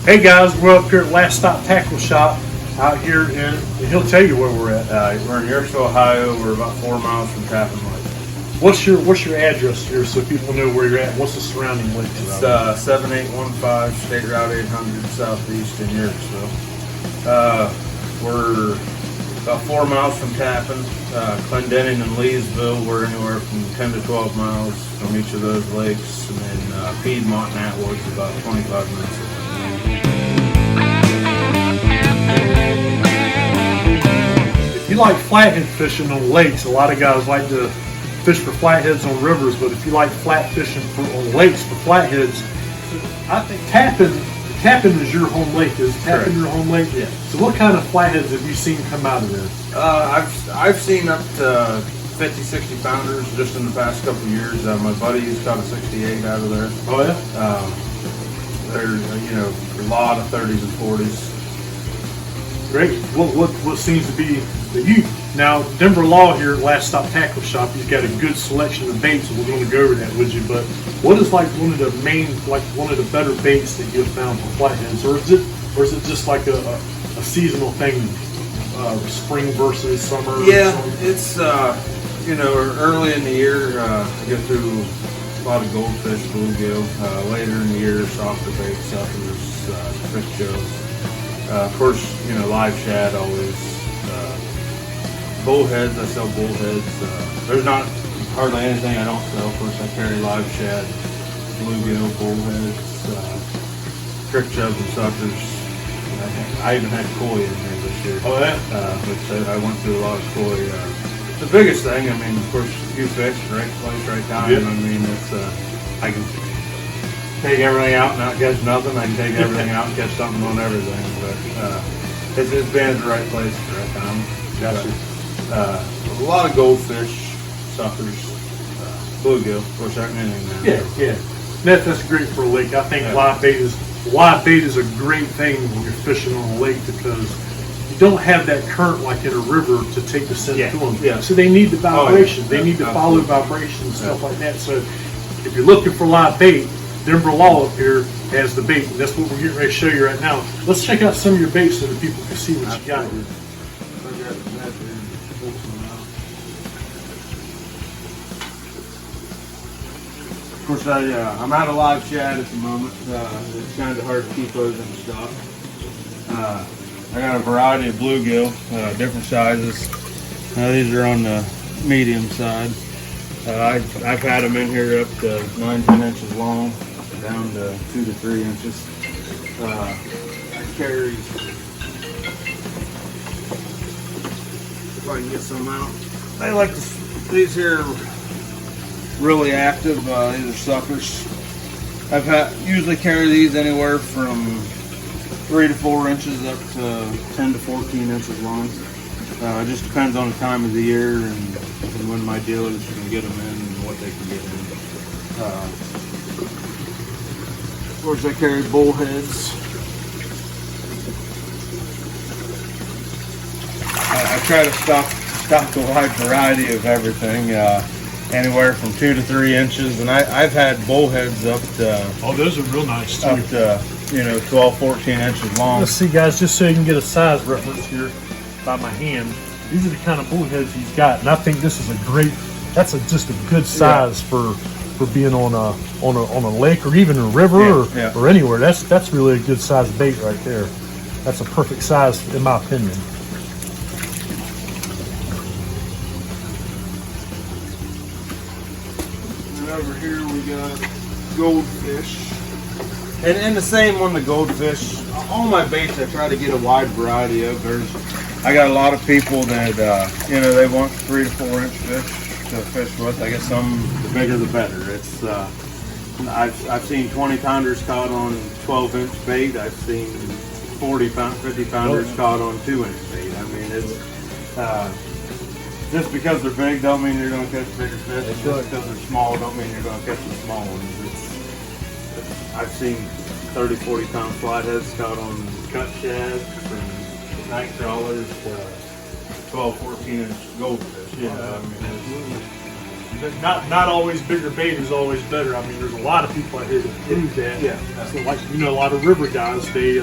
Hey guys, we're up here at Last Stop Tackle Shop out here, and he'll tell you where we're at. We're in Yearsville, Ohio. We're about 4 miles from Tappan Lake. What's your address here so people know where you're at? What's the surrounding lakes? It's 7815 State Route 800 southeast in Yearsville. We're about 4 miles from Tappan. Clendening and Leesville, we're anywhere from 10 to 12 miles from each of those lakes, and then Piedmont and Atwood's about 25 minutes away. If you like flathead fishing on lakes, a lot of guys like to fish for flatheads on rivers, but if you like flat fishing on lakes for flatheads, I think Tappan is your home lake. Is Tappan your home lake? Yeah. So what kind of flatheads have you seen come out of there? I've seen up to 50, 60 pounders just in the past couple of years. My buddy's caught a 68 out of there. Oh yeah. There's a lot of 30s and 40s. Great. What seems to be that you now Denver Law here at Last Stop Tackle Shop? He's got a good selection of baits, and we're going to go over that with you. But what is like one of the better baits that you've found for flatheads, or is it just like a seasonal thing, spring versus summer? Yeah, it's early in the year I go through a lot of goldfish, bluegill. Later in the year, softer bait, suckers, fish gills. Of course, live shad always. Bullheads, I sell bullheads. There's not hardly anything I don't sell. Of course, I carry live shad, bluegill, bullheads, crick chubs and suckers. I even had koi in there this year. Oh yeah? Which I went through a lot of koi. The biggest thing, of course, you fish, right place, right time. Yep. It's I can take everything out and not catch nothing. I can take everything out and catch something on everything. But it's been at the right place at the right time. Gotcha. A lot of goldfish, suckers, bluegill. Of course, anything there. Yeah. That's great for a lake. I think live bait is a great thing when you're fishing on a lake because you don't have that current like in a river to take the scent to them. Yeah. So they need the vibration. Oh, they need to follow vibration and stuff like that. So if you're looking for live bait, Denver Law up here has the bait. And that's what we're getting ready to show you right now. Let's check out some of your baits so that people can see what you got here. Of course, I'm out of live shad at the moment. It's kind of hard to keep those in stock. I got a variety of bluegill, different sizes. These are on the medium side. I've had them in here up to 9-10 inches long, down to 2 to 3 inches. I carry, if I can get some out. They like these here. Really active. These are suckers. Usually carry these anywhere from 3 to 4 inches up to 10 to 14 inches long. It just depends on the time of the year and when my dealers can get them in and what they can get in. Of course, I carry bullheads. I try to stock a wide variety of everything. Anywhere from 2 to 3 inches, and I've had bullheads up to Those are real nice too. up to 12, 14 inches long. Let's see, guys, just so you can get a size reference here by my hand. These are the kind of bullheads he's got, and I think this is just a good size for being on a lake or even a river or anywhere. That's really a good size bait right there. That's a perfect size in my opinion. Over here we got goldfish, and the same on the goldfish. All my baits I try to get a wide variety of. I got a lot of people that they want 3 to 4 inch fish to fish with. I guess the bigger the better. It's I've seen 20 pounders caught on 12-inch bait. I've seen 50 pounders caught on 2-inch bait. It's just because they're big don't mean you're going to catch bigger fish. Just because they're small don't mean you're going to catch the small ones. I've seen 30, 40 pound flatheads caught on cut shads from night crawlers to 12, 14 inch goldfish. not always bigger bait is always better. I mean, there's a lot of people out here that prove that. Yeah. So like, you know, a lot of river guys, they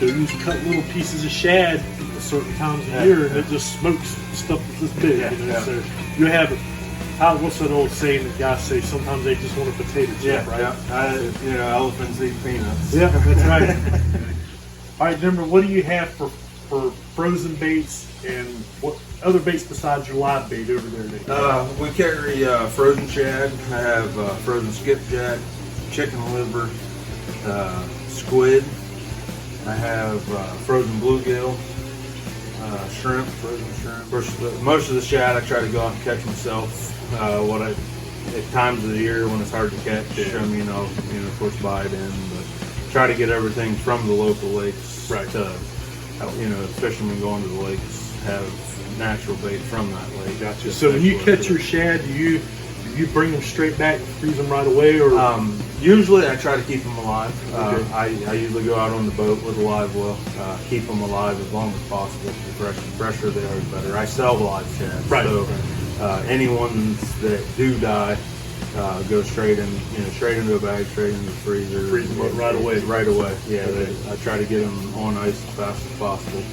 use cut little pieces of shad at certain times of year, and it just smokes stuff that's this big. Yeah, you know? yeah. So you have, what's that old saying that guys say? Sometimes they just want a potato chip, right? Yeah. You know, elephants eat peanuts. Yeah, that's right. All right, Denver, what do you have for frozen baits, and what other baits besides your live bait over there? We carry frozen shad. I have frozen skipjack, chicken liver, squid. I have frozen bluegill, shrimp, frozen shrimp. Of course, most of the shad I try to go out and catch myself. At times of the year when it's hard to catch, I mean, I'll of course buy it in, but try to get everything from the local lakes. Right. Fishermen going to the lakes have natural bait from that lake. Gotcha. So when you catch your shad, do you bring them straight back, freeze them right away, or? Usually I try to keep them alive. Okay. I usually go out on the boat with a live well, keep them alive as long as possible. The fresher they are, the better. I sell live shad, Right. So any ones that do die go straight into a bag, straight into the freezer. Freeze them up right away. Right away. Yeah, Okay. I try to get them on ice as fast as possible.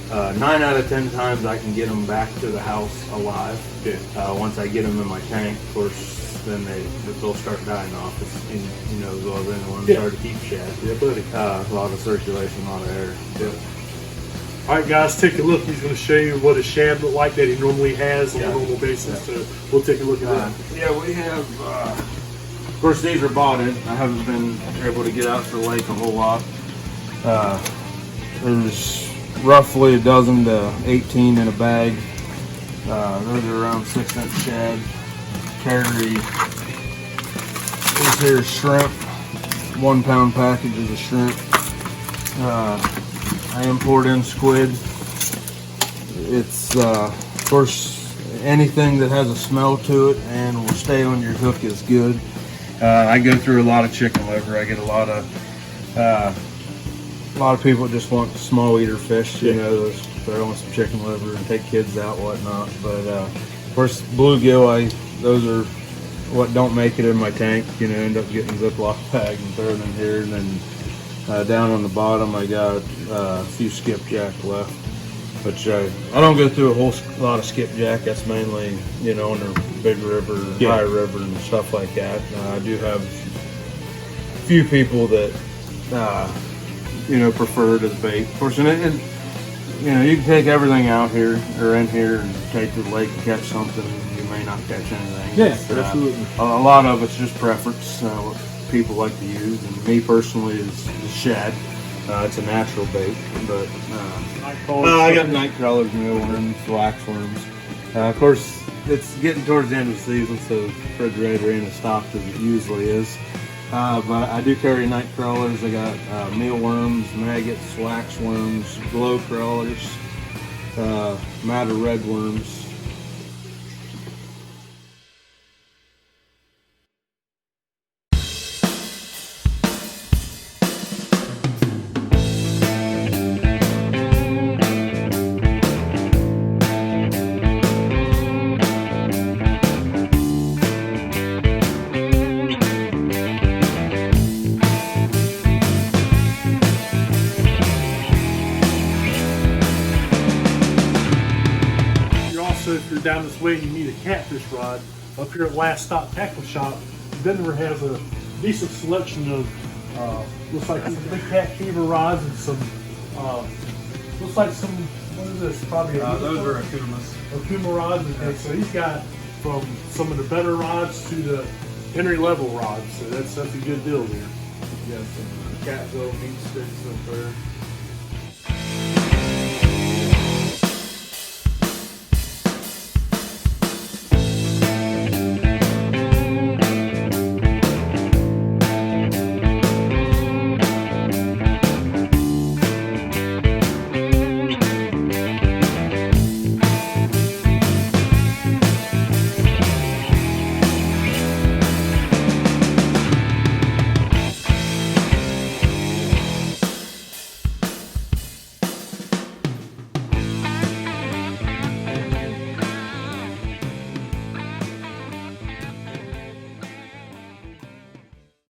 9 out of 10 times I can get them back to the house alive. Okay. Once I get them in my tank, of course, then they'll start dying off. As well as anyone. It's hard to keep shad. Yeah, buddy. A lot of circulation, a lot of air. Yeah. All right, guys, take a look. He's going to show you what a shad look like that he normally has on a normal basis. So we'll take a look at that. Yeah, we have. Of course, these are bought in. I haven't been able to get out to the lake a whole lot. There's roughly a dozen to 18 in a bag. Those are around 6-inch shad. Carry this here shrimp, 1 pound packages of shrimp. I import in squid. It's of course anything that has a smell to it and will stay on your hook is good. I go through a lot of chicken liver. I get a lot of people just want small eater fish. They want some chicken liver and take kids out, whatnot. But of course, bluegill, those are what don't make it in my tank. End up getting Ziploc bag and throwing in here, and then down on the bottom I got a few skipjack left. Which I don't go through a whole lot of skipjack. That's mainly on the big river, high river, and stuff like that. I do have a few people that prefer it as bait. Of course, and you can take everything out here or in here and take to the lake and catch something. You may not catch anything. Yeah, absolutely. A lot of it's just preference, what people like to use. And me personally is shad. It's a natural bait, but I got night crawlers, mealworms, waxworms. Of course, it's getting towards the end of the season, so the refrigerator ain't as stocked as it usually is. But I do carry night crawlers. I got mealworms, maggots, waxworms, glow crawlers, madder redworms. If you're down this way and you need a catfish rod, up here at Last Stop Tackle Shop, Denver has a decent selection of, looks like these big cat fever rods and some, looks like some, what is this, probably Those are Akumas. Akuma rods. Okay, so he's got from some of the better rods to the entry level rods, so that's a good deal there. Yeah, some Catville meat sticks up there.